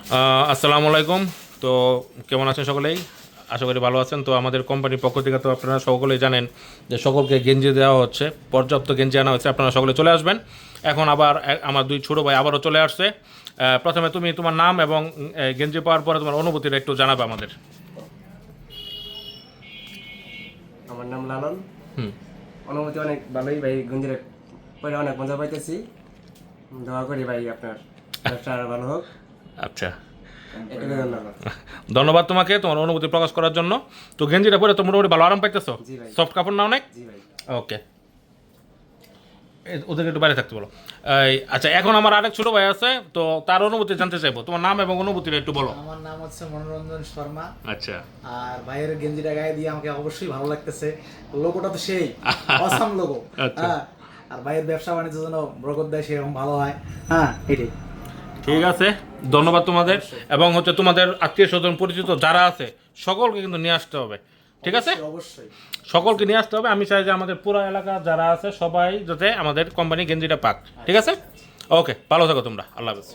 আসসালামু আলাইকুম। তো কেমন আছেন সকলেই? আশা করি ভালো আছেন। তো আমাদের কোম্পানির পক্ষ থেকে তো আপনারা সকলেই জানেন যে সকলকে গেঞ্জি দেওয়া হচ্ছে, পর্যাপ্ত গেঞ্জি আনা হচ্ছে। আপনারা সকলে চলে আসবেন। এখন আবার আমার দুই ছোটো ভাই আবারও চলে আসছে। প্রথমে তুমি তোমার নাম এবং গেঞ্জি পাওয়ার পরে তোমার অনুভূতিটা একটু জানাবে আমাদের। আমার নাম লালন। হুম। অনুভূতি অনেক ভালোই ভাই, গঞ্জিরে পরে অনেক মজা পাইতেছি। দোয়া করি ভাই আপনার ব্যবসা আরো ভালো হোক। আচ্ছা, এটুকু ধন্যবাদ। ধন্যবাদ তোমাকে তোমার অনুভূতি প্রকাশ করার জন্য। তো গেঞ্জিটা পরে তো মোটামুটি ভালো আরাম পাইতেছো? জি ভাই। সফট কাপড় না অনেক? জি ভাই। ওকে, ওদেরকে একটু বাইরে থাকতে বলো। আচ্ছা, এখন আমার আরেক ছোটো ভাই আছে, তো তার অনুভূতি জানতে চাইবো। তোমার নাম এবং অনুভূতিটা একটু বলো। আমার নাম হচ্ছে মনোরঞ্জন শর্মা। আচ্ছা। আর ভাইয়ের গেঞ্জিটা গায়ে দিয়ে আমাকে অবশ্যই ভালো লাগতেছে। লোগোটা তো সেই অসাম লোগো। আচ্ছা। হ্যাঁ, আর ভাইয়ের ব্যবসা বাণিজ্যের জন্য বরকত দেয়, সেরকম ভালো হয়। হ্যাঁ, এটাই। ঠিক আছে, ধন্যবাদ তোমাদের। এবং হচ্ছে তোমাদের আত্মীয় স্বজন পরিচিত যারা আছে সকলকে কিন্তু নিয়ে আসতে হবে, ঠিক আছে? অবশ্যই। সকলকে নিয়ে আসতে হবে। আমি চাই যে আমাদের পুরো এলাকা যারা আছে সবাই যাতে আমাদের কোম্পানি গেঞ্জিটা পাক, ঠিক আছে? ওকে, ভালো থাকো তোমরা। আল্লাহ হাফেজ।